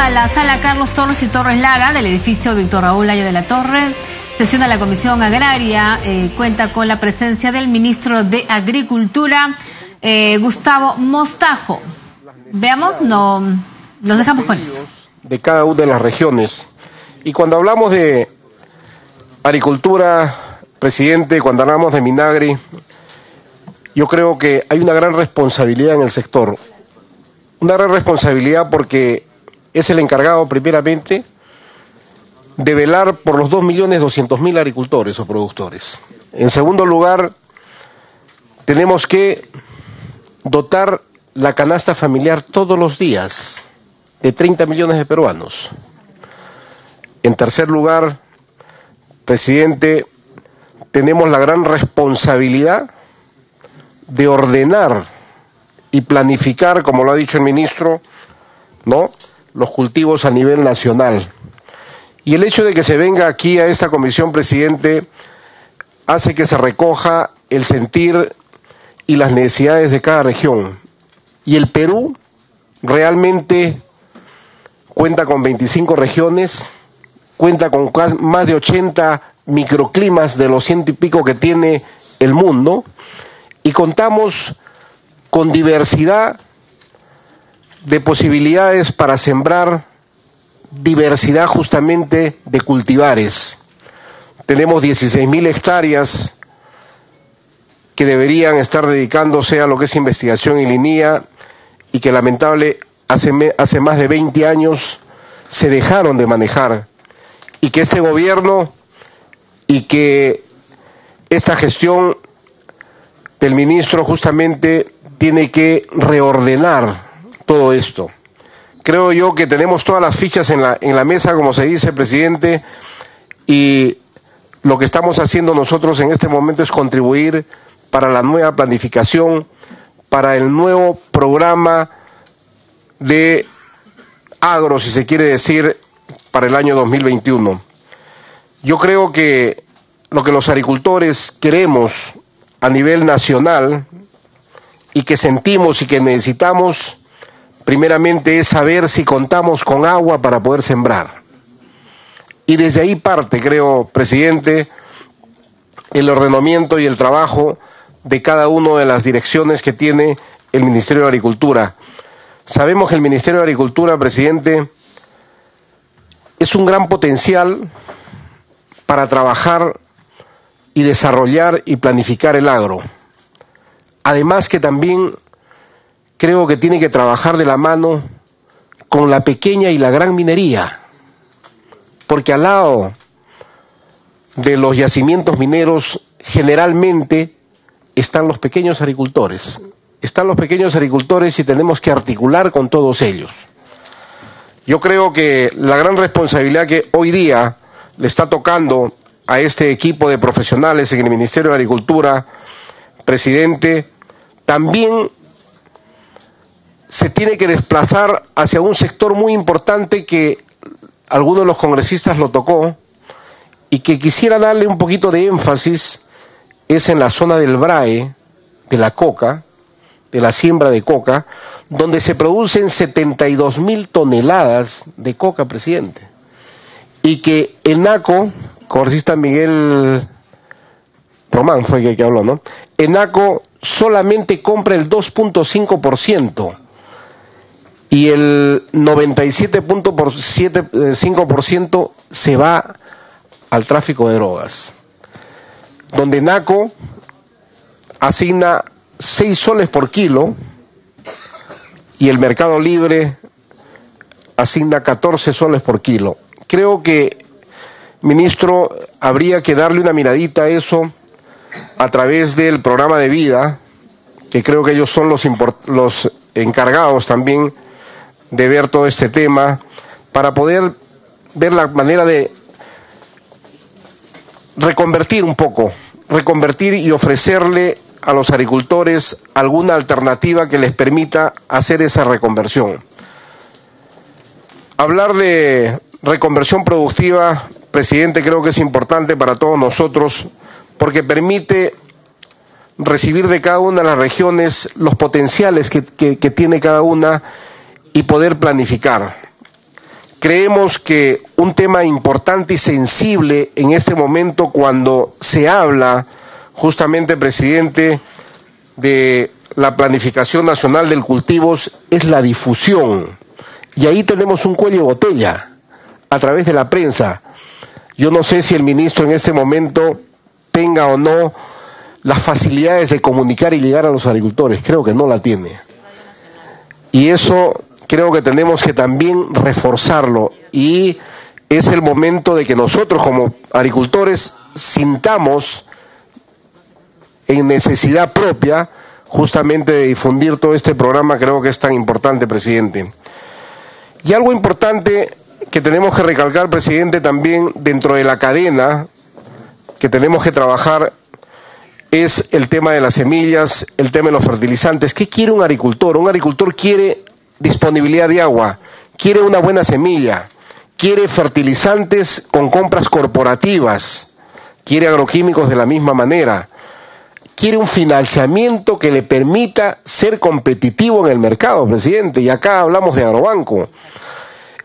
a la sala Carlos Torres y Torres Lara del edificio Víctor Raúl Haya de la Torre. Sesión de la Comisión Agraria, cuenta con la presencia del ministro de Agricultura, Gustavo Mostajo. Veamos, nos dejamos con eso. De cada una de las regiones. Y cuando hablamos de agricultura, presidente, cuando hablamos de Minagri, yo creo que hay una gran responsabilidad en el sector. Una gran responsabilidad porque es el encargado primeramente de velar por los 2.200.000 agricultores o productores. En segundo lugar, tenemos que dotar la canasta familiar todos los días de 30 millones de peruanos. En tercer lugar, presidente, tenemos la gran responsabilidad de ordenar y planificar, como lo ha dicho el ministro, ¿no?, los cultivos a nivel nacional. Y el hecho de que se venga aquí a esta comisión, presidente, hace que se recoja el sentir y las necesidades de cada región. Y el Perú realmente cuenta con 25 regiones, cuenta con más de 80 microclimas de los 100 y pico que tiene el mundo, y contamos con diversidad de posibilidades para sembrar, diversidad justamente de cultivares. Tenemos 16.000 hectáreas que deberían estar dedicándose a lo que es investigación y línea, y que lamentable hace más de 20 años se dejaron de manejar, y que este gobierno y que esta gestión del ministro justamente tiene que reordenar todo esto. Creo yo que tenemos todas las fichas en la mesa, como se dice, presidente, y lo que estamos haciendo nosotros en este momento es contribuir para la nueva planificación, para el nuevo programa de agro, si se quiere decir, para el año 2021. Yo creo que lo que los agricultores queremos a nivel nacional y que sentimos y que necesitamos, primeramente es saber si contamos con agua para poder sembrar. Y desde ahí parte, creo, presidente, el ordenamiento y el trabajo de cada una de las direcciones que tiene el Ministerio de Agricultura. Sabemos que el Ministerio de Agricultura, presidente, es un gran potencial para trabajar y desarrollar y planificar el agro. Además que también creo que tiene que trabajar de la mano con la pequeña y la gran minería, porque al lado de los yacimientos mineros generalmente están los pequeños agricultores. Están los pequeños agricultores y tenemos que articular con todos ellos. Yo creo que la gran responsabilidad que hoy día le está tocando a este equipo de profesionales en el Ministerio de Agricultura, presidente, también se tiene que desplazar hacia un sector muy importante que alguno de los congresistas lo tocó y que quisiera darle un poquito de énfasis, es en la zona del BRAE, de la coca, de la siembra de coca, donde se producen 72.000 toneladas de coca, presidente, y que ENACO, congresista Miguel Román fue el que habló, ¿no? ENACO solamente compra el 2.5% y el 97.5% se va al tráfico de drogas, donde ENACO asigna 6 soles por kilo y el Mercado Libre asigna 14 soles por kilo. Creo que, ministro, habría que darle una miradita a eso a través del programa de vida, que creo que ellos son los encargados también de ver todo este tema, para poder ver la manera de reconvertir un poco, reconvertir y ofrecerle a los agricultores alguna alternativa que les permita hacer esa reconversión. Hablar de reconversión productiva, presidente, creo que es importante para todos nosotros, porque permite recibir de cada una de las regiones los potenciales que tiene cada una y poder planificar. creemos que un tema importante y sensible en este momento cuando se habla justamente, presidente, de la planificación nacional del cultivos es la difusión. Y ahí tenemos un cuello de botella a través de la prensa. Yo no sé si el ministro en este momento tenga o no las facilidades de comunicar y llegar a los agricultores. Creo que no la tiene. Y eso creo que tenemos que también reforzarlo. Y es el momento de que nosotros como agricultores sintamos en necesidad propia justamente de difundir todo este programa. Creo que es tan importante, presidente. Y algo importante que tenemos que recalcar, presidente, también dentro de la cadena que tenemos que trabajar es el tema de las semillas, el tema de los fertilizantes. ¿Qué quiere un agricultor? Un agricultor quiere disponibilidad de agua, quiere una buena semilla, quiere fertilizantes con compras corporativas, quiere agroquímicos de la misma manera, quiere un financiamiento que le permita ser competitivo en el mercado, presidente. Y acá hablamos de Agrobanco.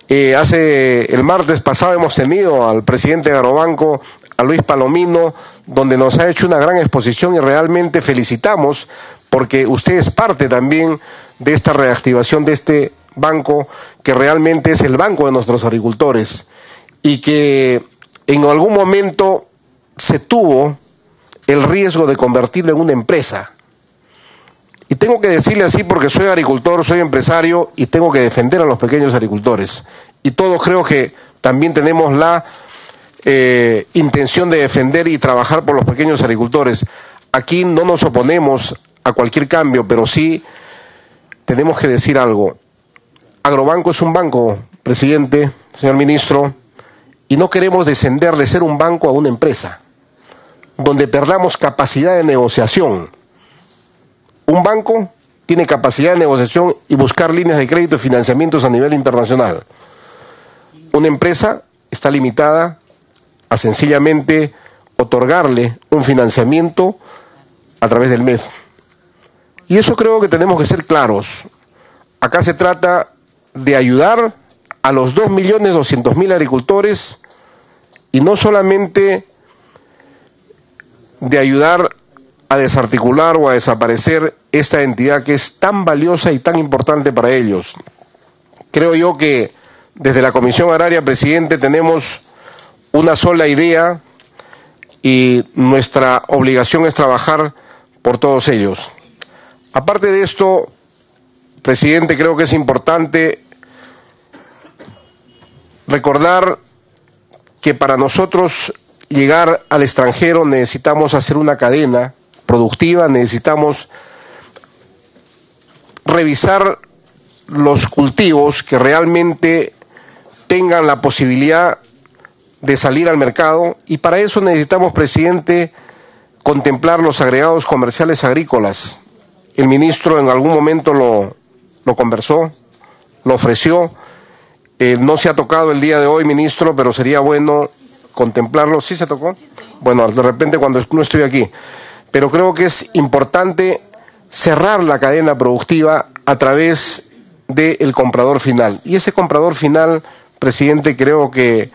El martes pasado hemos tenido al presidente de Agrobanco, a Luis Palomino, donde nos ha hecho una gran exposición y realmente felicitamos porque usted es parte también de esta reactivación de este banco, que realmente es el banco de nuestros agricultores y que en algún momento se tuvo el riesgo de convertirlo en una empresa. Y tengo que decirle así porque soy agricultor, soy empresario y tengo que defender a los pequeños agricultores. Y todos creo que también tenemos la intención de defender y trabajar por los pequeños agricultores. Aquí no nos oponemos a cualquier cambio, pero sí tenemos que decir algo. Agrobanco es un banco, presidente, señor ministro, y no queremos descender de ser un banco a una empresa, donde perdamos capacidad de negociación. Un banco tiene capacidad de negociación y buscar líneas de crédito y financiamientos a nivel internacional. Una empresa está limitada a sencillamente otorgarle un financiamiento a través del MEF. Y eso creo que tenemos que ser claros. Acá se trata de ayudar a los 2.200.000 agricultores y no solamente de ayudar a desarticular o a desaparecer esta entidad que es tan valiosa y tan importante para ellos. Creo yo que desde la Comisión Agraria, presidente, tenemos una sola idea y nuestra obligación es trabajar por todos ellos. Aparte de esto, presidente, creo que es importante recordar que para nosotros llegar al extranjero necesitamos hacer una cadena productiva, necesitamos revisar los cultivos que realmente tengan la posibilidad de salir al mercado y para eso necesitamos, presidente, contemplar los agregados comerciales agrícolas. El ministro en algún momento lo conversó, lo ofreció, no se ha tocado el día de hoy, ministro, pero sería bueno contemplarlo. ¿Sí se tocó? Bueno, de repente cuando no estoy aquí. Pero creo que es importante cerrar la cadena productiva a través del comprador final. Y ese comprador final, presidente, creo que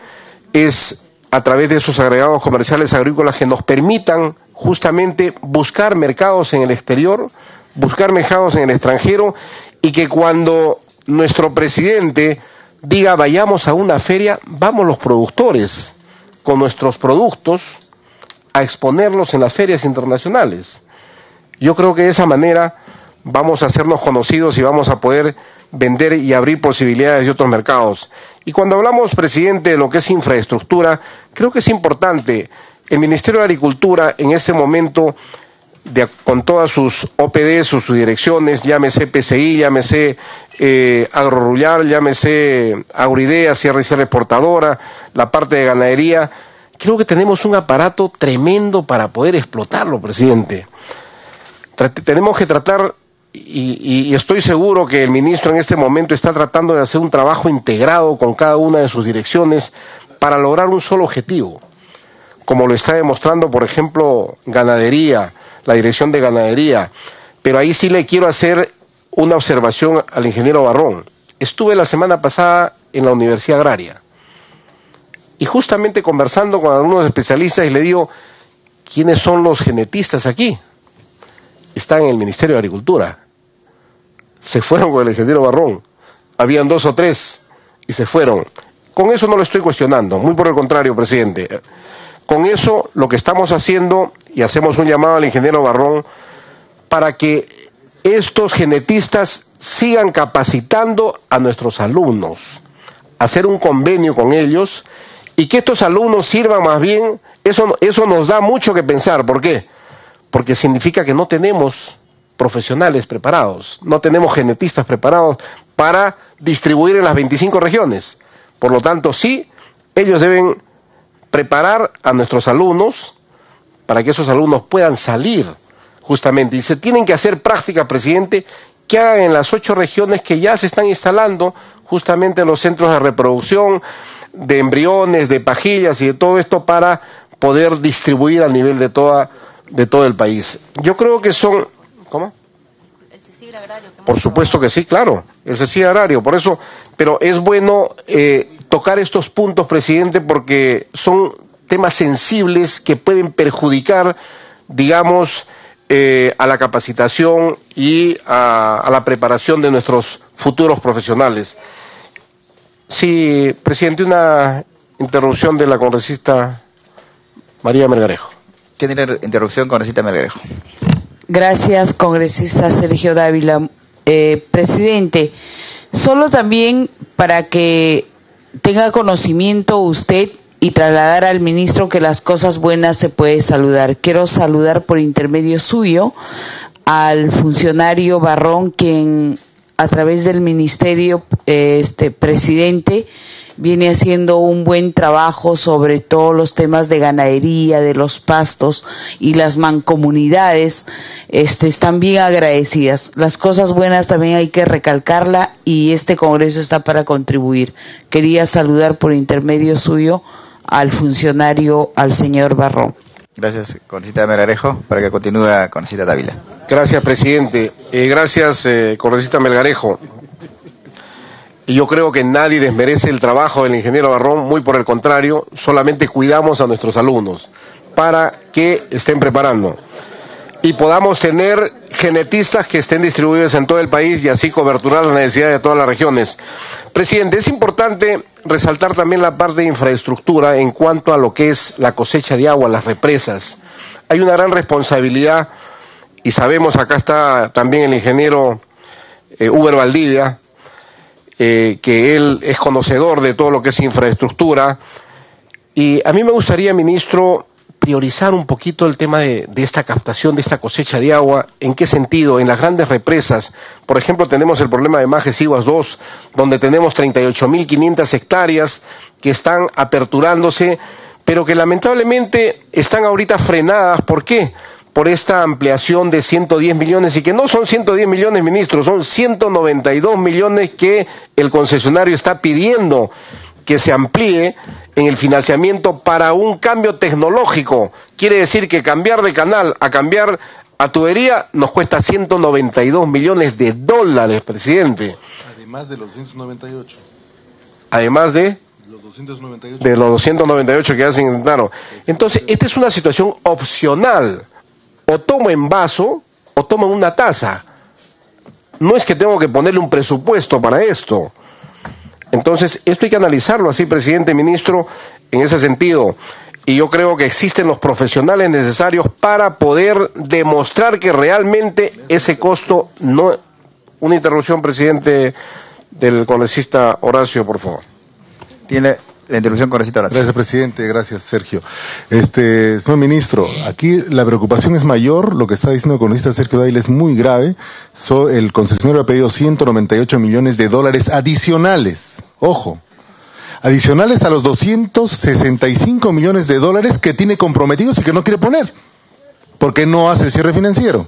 es a través de esos agregados comerciales agrícolas que nos permitan justamente buscar mercados en el exterior, buscar mercados en el extranjero y que cuando nuestro presidente diga vayamos a una feria, vamos los productores con nuestros productos a exponerlos en las ferias internacionales. Yo creo que de esa manera vamos a hacernos conocidos y vamos a poder vender y abrir posibilidades de otros mercados. Y cuando hablamos, presidente, de lo que es infraestructura, creo que es importante. El Ministerio de Agricultura en este momento, con todas sus OPD, sus direcciones, llámese PCI, llámese Agrorural, llámese Agridea, Sierra y Sierra Exportadora, la parte de ganadería, creo que tenemos un aparato tremendo para poder explotarlo, presidente. Tenemos que tratar, y estoy seguro que el ministro en este momento está tratando de hacer un trabajo integrado con cada una de sus direcciones para lograr un solo objetivo, como lo está demostrando, por ejemplo, ganadería, la dirección de ganadería. Pero ahí sí le quiero hacer una observación al ingeniero Barrón. estuve la semana pasada en la Universidad Agraria y justamente conversando con algunos especialistas y le digo, ¿quiénes son los genetistas aquí? Están en el Ministerio de Agricultura. Se fueron con el ingeniero Barrón. Habían 2 o 3 y se fueron. Con eso no lo estoy cuestionando, muy por el contrario, presidente. Con eso lo que estamos haciendo, y hacemos un llamado al ingeniero Barrón, para que estos genetistas sigan capacitando a nuestros alumnos, hacer un convenio con ellos, y que estos alumnos sirvan más bien, eso nos da mucho que pensar. ¿Por qué? Porque significa que no tenemos profesionales preparados, no tenemos genetistas preparados para distribuir en las 25 regiones. Por lo tanto, sí, ellos deben preparar a nuestros alumnos para que esos alumnos puedan salir justamente. Y se tienen que hacer prácticas, presidente, que hagan en las 8 regiones que ya se están instalando justamente los centros de reproducción de embriones, de pajillas y de todo esto para poder distribuir a nivel de todo el país. Yo creo que son... ¿Cómo? El CECIG agrario. Por supuesto que sí, claro, el CECIG agrario, por eso, pero es bueno tocar estos puntos, presidente, porque son temas sensibles que pueden perjudicar, digamos, a la capacitación y a la preparación de nuestros futuros profesionales. Sí, presidente, una interrupción de la congresista María Melgarejo. ¿Tiene interrupción, congresista Melgarejo? Gracias, congresista Sergio Dávila. Presidente, solo también para que tenga conocimiento usted y trasladar al ministro que las cosas buenas se puede saludar. Quiero saludar por intermedio suyo al funcionario Barrón, quien a través del ministerio, presidente, viene haciendo un buen trabajo sobre todos los temas de ganadería, de los pastos y las mancomunidades, están bien agradecidas. Las cosas buenas también hay que recalcarla y este Congreso está para contribuir. Quería saludar por intermedio suyo al funcionario, al señor Barrón. Gracias, congresista Melgarejo, para que continúe congresista Dávila. Gracias, presidente. Gracias, congresista Melgarejo. Y yo creo que nadie desmerece el trabajo del ingeniero Barrón, muy por el contrario, solamente cuidamos a nuestros alumnos para que estén preparando y podamos tener genetistas que estén distribuidos en todo el país y así coberturar las necesidades de todas las regiones. Presidente, es importante resaltar también la parte de infraestructura en cuanto a lo que es la cosecha de agua, las represas. Hay una gran responsabilidad y sabemos, acá está también el ingeniero Uber Valdivia, que él es conocedor de todo lo que es infraestructura, y a mí me gustaría, ministro, priorizar un poquito el tema de esta captación, de esta cosecha de agua. ¿En qué sentido? En las grandes represas, por ejemplo, tenemos el problema de Majes Iguas 2, donde tenemos 38.500 hectáreas que están aperturándose, pero que lamentablemente están ahorita frenadas. ¿Por qué? Por esta ampliación de 110 millones, y que no son 110 millones, ministro, son 192 millones que el concesionario está pidiendo que se amplíe en el financiamiento para un cambio tecnológico. Quiere decir que cambiar de canal a cambiar a tubería nos cuesta 192 millones de dólares, presidente. Además de los 298. Además de... Los 298. De los 298 que ya se intentaron. Entonces, esta es una situación opcional. O tomo en vaso o tomo en una taza. No es que tengo que ponerle un presupuesto para esto. Entonces, esto hay que analizarlo así, presidente, ministro, en ese sentido. Y yo creo que existen los profesionales necesarios para poder demostrar que realmente ese costo no... Una interrupción, presidente, del congresista Horacio, por favor. Tiene la interrupción, congresista Horacio. Gracias, presidente. Gracias, Sergio. Señor ministro, aquí la preocupación es mayor. Lo que está diciendo el congresista Sergio Dávila es muy grave. El concesionario ha pedido 198 millones de dólares adicionales. Ojo. Adicionales a los 265 millones de dólares que tiene comprometidos y que no quiere poner. Porque no hace el cierre financiero.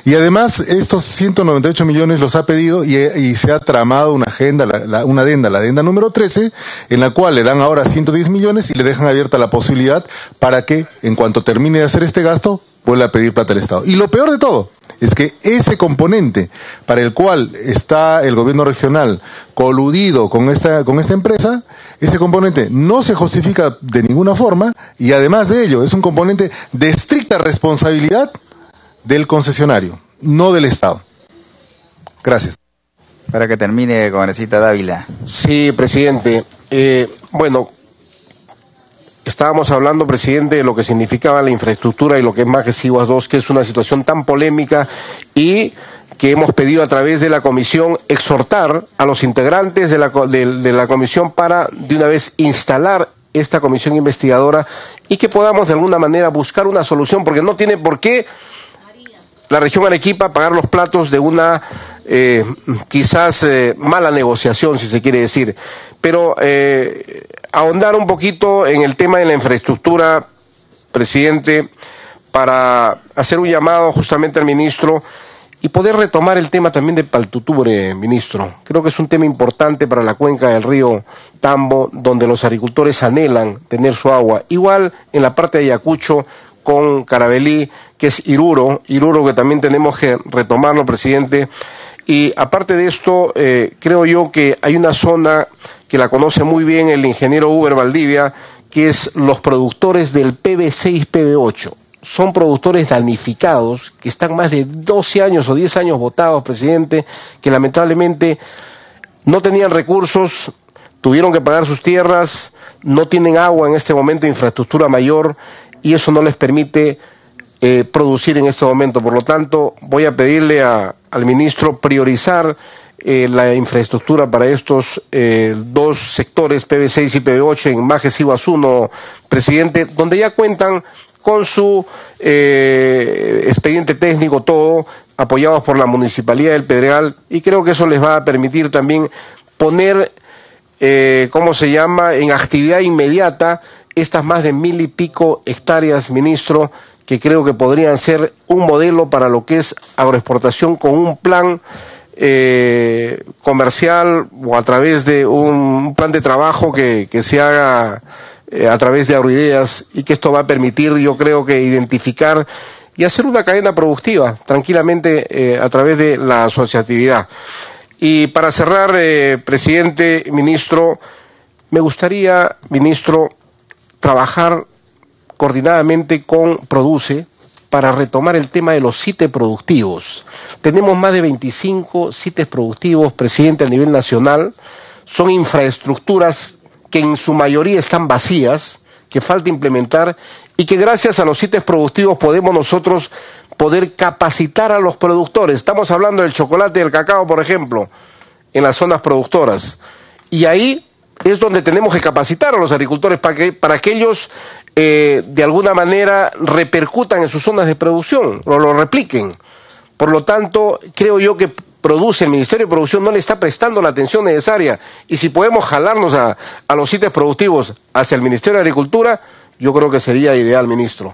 Y además, estos 198 millones los ha pedido y se ha tramado una agenda, una adenda, la adenda número 13, en la cual le dan ahora 110 millones y le dejan abierta la posibilidad para que, en cuanto termine de hacer este gasto, vuelve a pedir plata al Estado. Y lo peor de todo es que ese componente para el cual está el gobierno regional coludido con esta empresa, ese componente no se justifica de ninguna forma y además de ello es un componente de estricta responsabilidad del concesionario, no del Estado. Gracias. Para que termine, congresista Dávila. Sí, presidente. Bueno, estábamos hablando, presidente, de lo que significaba la infraestructura y lo que es más que Siguas 2, que es una situación tan polémica y que hemos pedido a través de la comisión exhortar a los integrantes de la comisión para de una vez instalar esta comisión investigadora y que podamos de alguna manera buscar una solución, porque no tiene por qué la región Arequipa pagar los platos de una quizás mala negociación, si se quiere decir. Pero ahondar un poquito en el tema de la infraestructura, presidente, para hacer un llamado justamente al ministro y poder retomar el tema también de Paltuture, ministro. Creo que es un tema importante para la cuenca del río Tambo, donde los agricultores anhelan tener su agua. Igual en la parte de Ayacucho con Carabelí, que es Iruro que también tenemos que retomarlo, presidente. Y aparte de esto, creo yo que hay una zona que la conoce muy bien el ingeniero Uber Valdivia, que es los productores del PB6 y PB8. Son productores damnificados, que están más de 12 años o 10 años votados, presidente, que lamentablemente no tenían recursos, tuvieron que pagar sus tierras, no tienen agua en este momento, infraestructura mayor, y eso no les permite producir en este momento. Por lo tanto, voy a pedirle al ministro priorizar la infraestructura para estos dos sectores, PB6 y PB8, en Majes Siguas 1, presidente, donde ya cuentan con su expediente técnico, todo, apoyados por la Municipalidad del Pedregal, y creo que eso les va a permitir también poner, en actividad inmediata estas más de 1,000 y pico hectáreas, ministro, que creo que podrían ser un modelo para lo que es agroexportación con un plan comercial o a través de un plan de trabajo que se haga a través de Agroideas, y que esto va a permitir, yo creo que identificar y hacer una cadena productiva tranquilamente a través de la asociatividad. Y para cerrar, presidente, ministro, me gustaría, ministro, trabajar coordinadamente con Produce para retomar el tema de los CITES productivos. Tenemos más de 25 CITES productivos, presidente, a nivel nacional. Son infraestructuras que en su mayoría están vacías, que falta implementar, y que gracias a los CITES productivos podemos nosotros poder capacitar a los productores. Estamos hablando del chocolate y del cacao, por ejemplo, en las zonas productoras. Y ahí es donde tenemos que capacitar a los agricultores para que ellos de alguna manera repercutan en sus zonas de producción, o lo repliquen. Por lo tanto, creo yo que el Ministerio de Producción no le está prestando la atención necesaria, y si podemos jalarnos a los CITES productivos hacia el Ministerio de Agricultura, yo creo que sería ideal, ministro.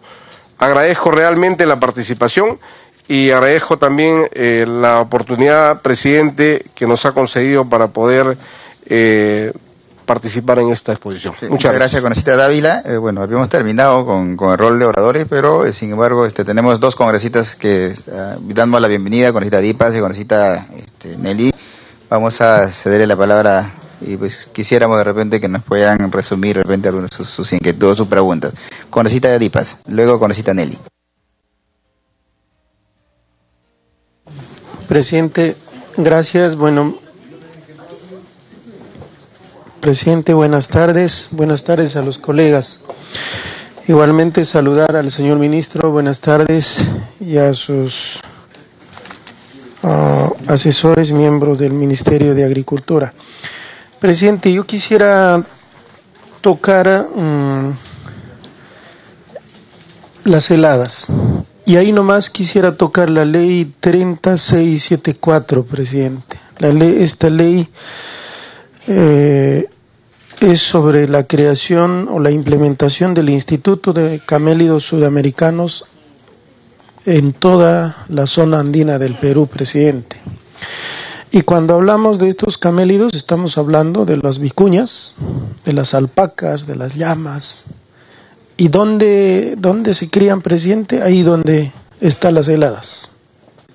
Agradezco realmente la participación y agradezco también la oportunidad, presidente, que nos ha concedido para poder participar en esta exposición. Sí, muchas gracias, congresista Dávila. Bueno, habíamos terminado con el rol de oradores, pero sin embargo tenemos dos congresistas que damos la bienvenida, congresista Dipas y congresista Nelly. Vamos a cederle la palabra y pues quisiéramos de repente que nos puedan resumir de repente algunas sus inquietudes, sus preguntas. Congresista Dipas, luego congresista Nelly. Presidente, gracias. Bueno, presidente, buenas tardes a los colegas. Igualmente saludar al señor ministro, buenas tardes, y a sus asesores, miembros del Ministerio de Agricultura. Presidente, yo quisiera tocar las heladas, y ahí nomás quisiera tocar la ley 3674, presidente. Esta ley es sobre la creación o la implementación del Instituto de Camélidos Sudamericanos en toda la zona andina del Perú, presidente. Y cuando hablamos de estos camélidos estamos hablando de las vicuñas, de las alpacas, de las llamas, ¿Y dónde se crían, presidente? Ahí donde están las heladas,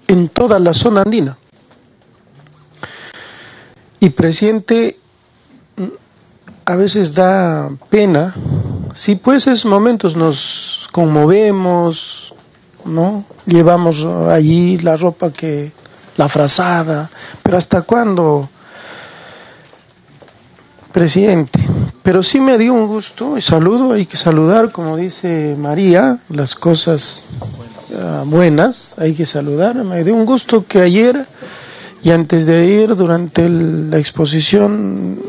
en toda la zona andina. Y, presidente, a veces da pena, sí, pues esos momentos nos conmovemos, ¿no? Llevamos allí la ropa la frazada, pero ¿hasta cuándo, presidente? Pero sí me dio un gusto y saludo, hay que saludar, como dice María, las cosas buenas, hay que saludar. Me dio un gusto que ayer y antes de ir, durante la exposición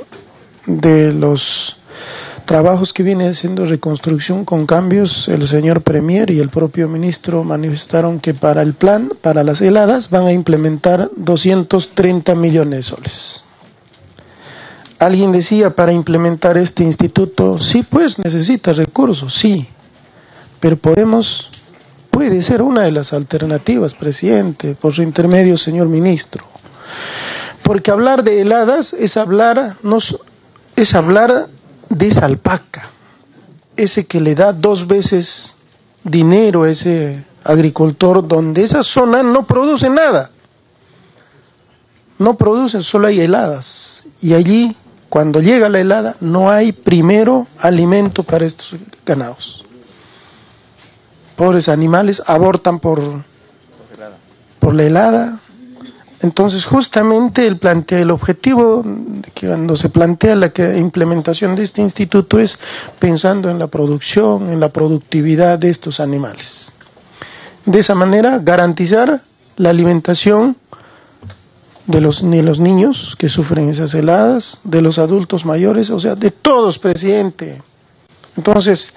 de los trabajos que viene haciendo Reconstrucción con Cambios, el señor Premier y el propio ministro manifestaron que para el plan, para las heladas, van a implementar 230 millones de soles. Alguien decía, para implementar este instituto, sí, pues necesita recursos, sí, pero puede ser una de las alternativas, presidente, por su intermedio, señor ministro. Porque hablar de heladas es hablar de esa alpaca, ese que le da 2 veces dinero a ese agricultor, donde esa zona no produce nada. No produce, solo hay heladas. Y allí, cuando llega la helada, no hay primero alimento para estos ganados. Pobres animales abortan por la helada. Entonces, justamente el objetivo que cuando se plantea la implementación de este instituto es pensando en la producción, en la productividad de estos animales. De esa manera, garantizar la alimentación de los niños que sufren esas heladas, de los adultos mayores, o sea, de todos, presidente. Entonces,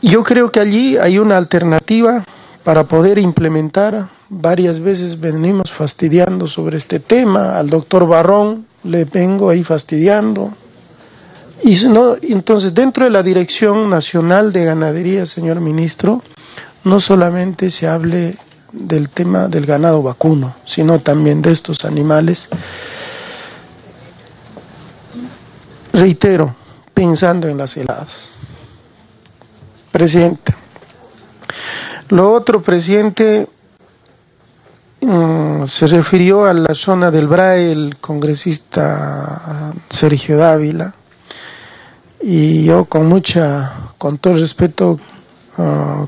yo creo que allí hay una alternativa para poder implementar. Varias veces venimos fastidiando sobre este tema, al doctor Barrón le vengo ahí fastidiando. Entonces, dentro de la Dirección Nacional de Ganadería, señor ministro, no solamente se hable del tema del ganado vacuno, sino también de estos animales. Reitero, pensando en las heladas. Presidente. Lo otro, presidente, se refirió a la zona del BRAE el congresista Sergio Dávila, y yo con todo respeto,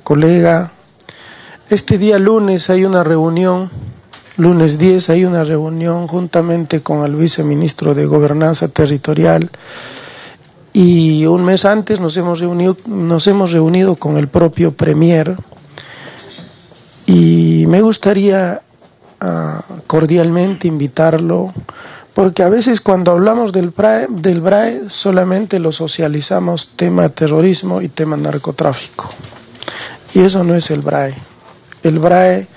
colega, este día lunes hay una reunión, lunes 10 hay una reunión juntamente con el viceministro de Gobernanza Territorial, y un mes antes nos hemos reunido con el propio Premier, y me gustaría cordialmente invitarlo, porque a veces cuando hablamos del BRAE solamente lo socializamos tema terrorismo y tema narcotráfico, y eso no es el BRAE. El BRAE,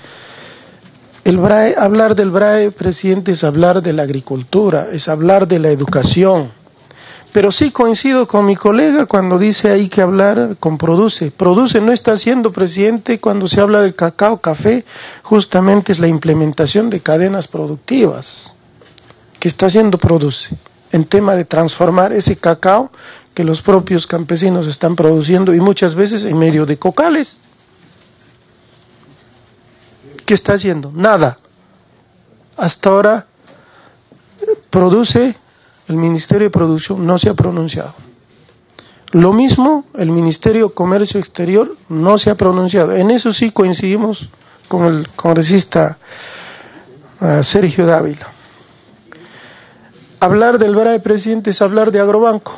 hablar del BRAE, presidente, es hablar de la agricultura, es hablar de la educación. Pero sí coincido con mi colega cuando dice hay que hablar con Produce. Produce no está haciendo, presidente, cuando se habla del cacao, café, justamente es la implementación de cadenas productivas que está haciendo Produce en tema de transformar ese cacao que los propios campesinos están produciendo y muchas veces en medio de cocales. ¿Qué está haciendo? Nada. Hasta ahora Produce, el Ministerio de Producción no se ha pronunciado. Lo mismo, el Ministerio de Comercio Exterior no se ha pronunciado. En eso sí coincidimos con el congresista Sergio Dávila. Hablar del BRAE, presidente, es hablar de Agrobanco.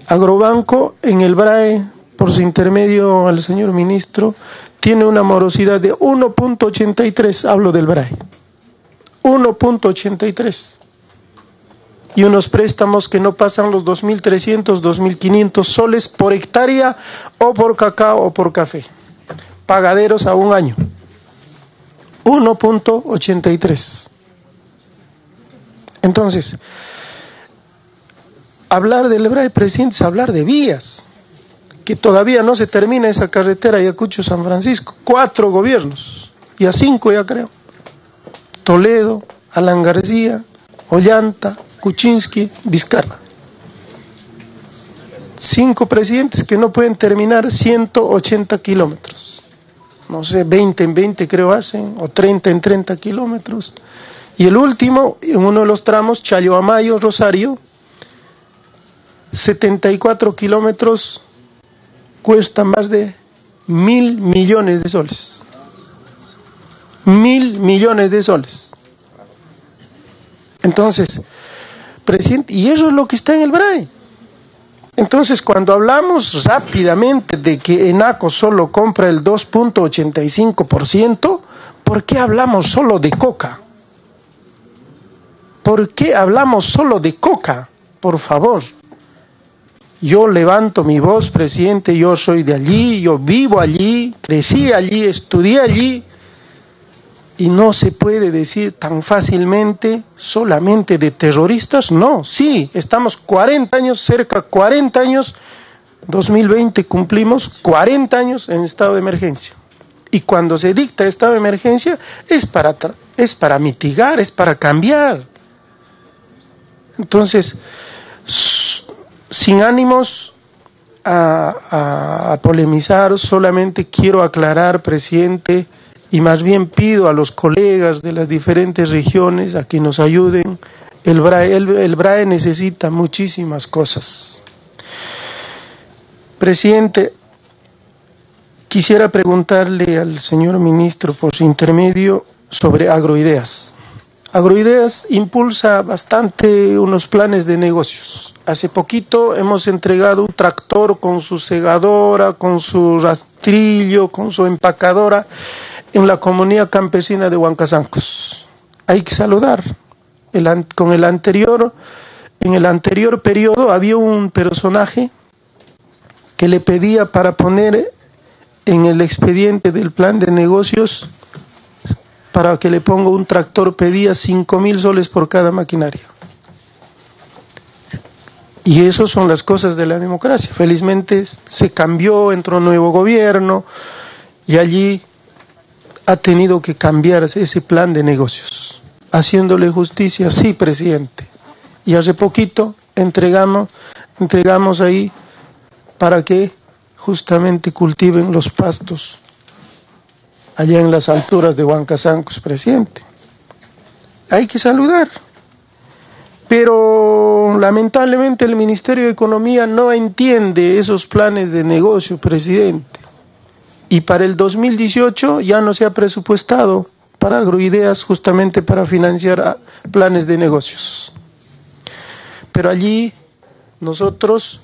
Agrobanco en el BRAE, por su intermedio al señor ministro, tiene una morosidad de 1.83, hablo del BRAE, 1.83, y unos préstamos que no pasan los 2.300, 2.500 soles por hectárea o por cacao o por café, pagaderos a un año, 1.83. Entonces, hablar del BRAE, presidente, es hablar de vías, que todavía no se termina esa carretera Ayacucho-San Francisco, 4 gobiernos, ya 5 ya creo, Toledo, Alan García, Ollanta, Kuczynski, Vizcarra. 5 presidentes que no pueden terminar 180 kilómetros. No sé, 20 en 20 creo hacen, o 30 en 30 kilómetros. Y el último, en uno de los tramos, Challhuamayo, Rosario, 74 kilómetros, cuesta más de 1.000 millones de soles. 1.000 millones de soles. Entonces, presidente, y eso es lo que está en el BRAE. Entonces, cuando hablamos rápidamente de que ENACO solo compra el 2.85%, ¿por qué hablamos solo de coca? ¿Por qué hablamos solo de coca? Por favor. Yo levanto mi voz, presidente, yo soy de allí, yo vivo allí, crecí allí, estudié allí, y no se puede decir tan fácilmente solamente de terroristas. No, sí, estamos 40 años, cerca 40 años, 2020 cumplimos 40 años en estado de emergencia. Y cuando se dicta estado de emergencia es para mitigar, es para cambiar. Entonces, sin ánimos a polemizar, solamente quiero aclarar, presidente, y más bien pido a los colegas de las diferentes regiones a que nos ayuden. El BRAE necesita muchísimas cosas. Presidente, quisiera preguntarle al señor ministro por su intermedio sobre Agroideas. Agroideas impulsa bastante unos planes de negocios. Hace poquito hemos entregado un tractor con su segadora, con su rastrillo, con su empacadora en la comunidad campesina de Huancazancos. Hay que saludar. En el anterior periodo había un personaje que le pedía para poner en el expediente del plan de negocios, para que le ponga un tractor, pedía 5.000 soles por cada maquinaria. Y eso son las cosas de la democracia. Felizmente se cambió, entró un nuevo gobierno y allí ha tenido que cambiarse ese plan de negocios. Haciéndole justicia, sí, presidente. Y hace poquito entregamos ahí para que justamente cultiven los pastos allá en las alturas de Huancazancos, presidente. Hay que saludar. Pero lamentablemente el Ministerio de Economía no entiende esos planes de negocio, presidente. Y para el 2018 ya no se ha presupuestado para Agroideas justamente para financiar planes de negocios. Pero allí nosotros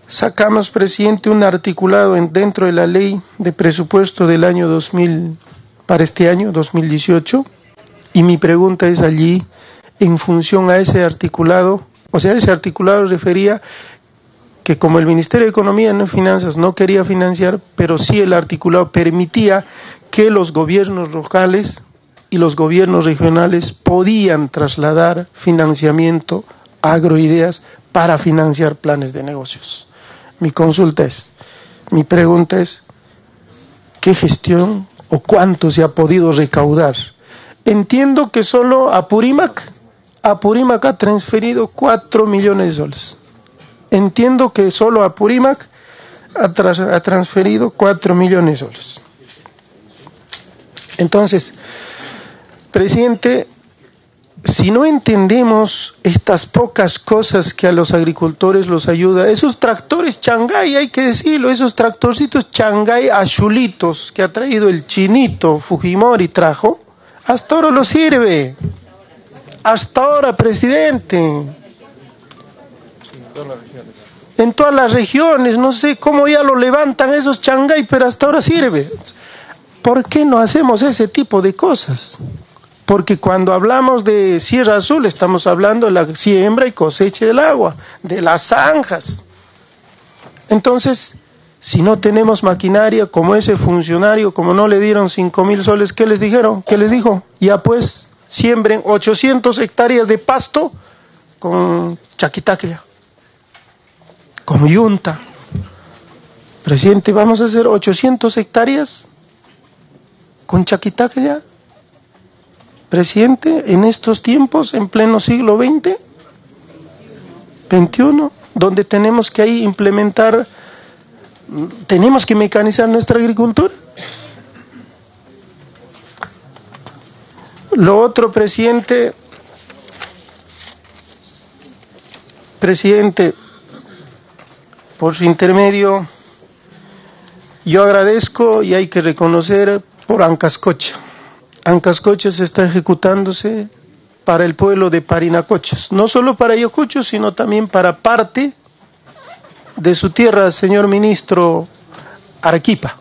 sacamos, presidente, un articulado dentro de la ley de presupuesto del año 2000, para este año 2018, y mi pregunta es allí, en función a ese articulado, o sea, ese articulado refería que como el Ministerio de Economía y Finanzas no quería financiar, pero sí el articulado permitía que los gobiernos locales y los gobiernos regionales podían trasladar financiamiento a Agroideas para financiar planes de negocios. Mi pregunta es, ¿qué gestión o cuánto se ha podido recaudar? Entiendo que solo Apurímac ha transferido 4 millones de soles. Entiendo que solo Apurímac ha transferido 4 millones de soles. Entonces, presidente, si no entendemos estas pocas cosas que a los agricultores los ayuda, esos tractores Changay, hay que decirlo, esos tractorcitos Changay azulitos que ha traído el chinito Fujimori trajo, hasta ahora no sirve. Hasta ahora, presidente. En todas las regiones, no sé cómo ya lo levantan esos Changay, pero hasta ahora sirve. ¿Por qué no hacemos ese tipo de cosas? Porque cuando hablamos de Sierra Azul estamos hablando de la siembra y cosecha del agua, de las zanjas. Entonces, si no tenemos maquinaria, como ese funcionario, como no le dieron 5.000 soles, ¿qué les dijeron? ¿Qué les dijo? Ya pues, siembren 800 hectáreas de pasto con chaquitaclia, con yunta. Presidente, ¿vamos a hacer 800 hectáreas con chaquitaclia? Presidente, en estos tiempos, en pleno siglo XX, XXI, donde tenemos que ahí implementar, tenemos que mecanizar nuestra agricultura. Lo otro, presidente, por su intermedio, yo agradezco y hay que reconocer por Ancascocha. Ancascocha se está ejecutándose para el pueblo de Parinacochas, no solo para Ayacucho, sino también para parte de su tierra, señor ministro, Arequipa.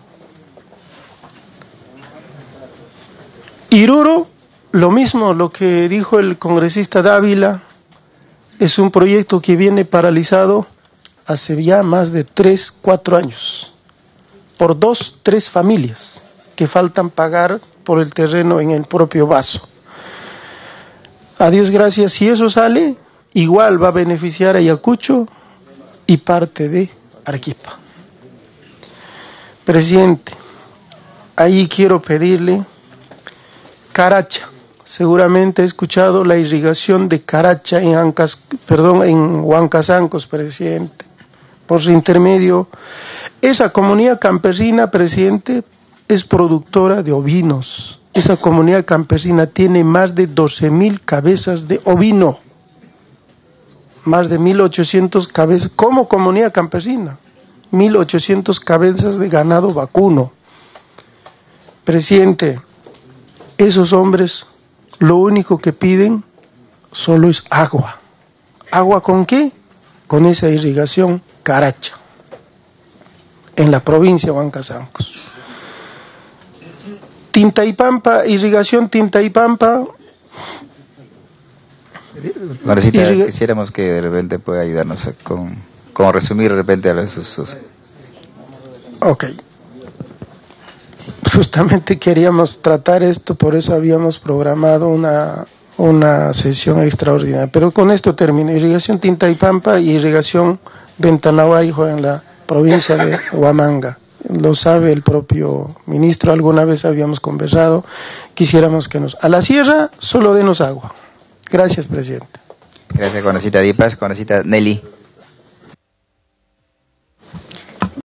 Iruro, lo mismo, lo que dijo el congresista Dávila, es un proyecto que viene paralizado hace ya más de 3, 4 años, por 2, 3 familias que faltan pagar por el terreno en el propio vaso. A Dios gracias, si eso sale, igual va a beneficiar a Ayacucho y parte de Arequipa. Presidente, ahí quiero pedirle Caracha. Seguramente he escuchado la irrigación de Caracha en Huancazancos, presidente. Por su intermedio, esa comunidad campesina, presidente, es productora de ovinos. Esa comunidad campesina tiene más de 12.000 cabezas de ovino, más de 1.800 cabezas, como comunidad campesina, 1.800 cabezas de ganado vacuno. Presidente, esos hombres lo único que piden solo es agua. ¿Agua con qué? Con esa irrigación Caracha, en la provincia de Huancazancos. Tintaipampa, irrigación Tintaipampa. Congresista, quisiéramos que de repente pueda ayudarnos con resumir de repente a los... Ok. Justamente queríamos tratar esto, por eso habíamos programado una sesión extraordinaria. Pero con esto termino. Irrigación Tintaipampa y irrigación Ventanahuayjo en la provincia de Huamanga. Lo sabe el propio ministro, alguna vez habíamos conversado, quisiéramos que a la sierra solo denos agua. Gracias, presidente. Gracias, congresista Dipas. Congresista Nelly.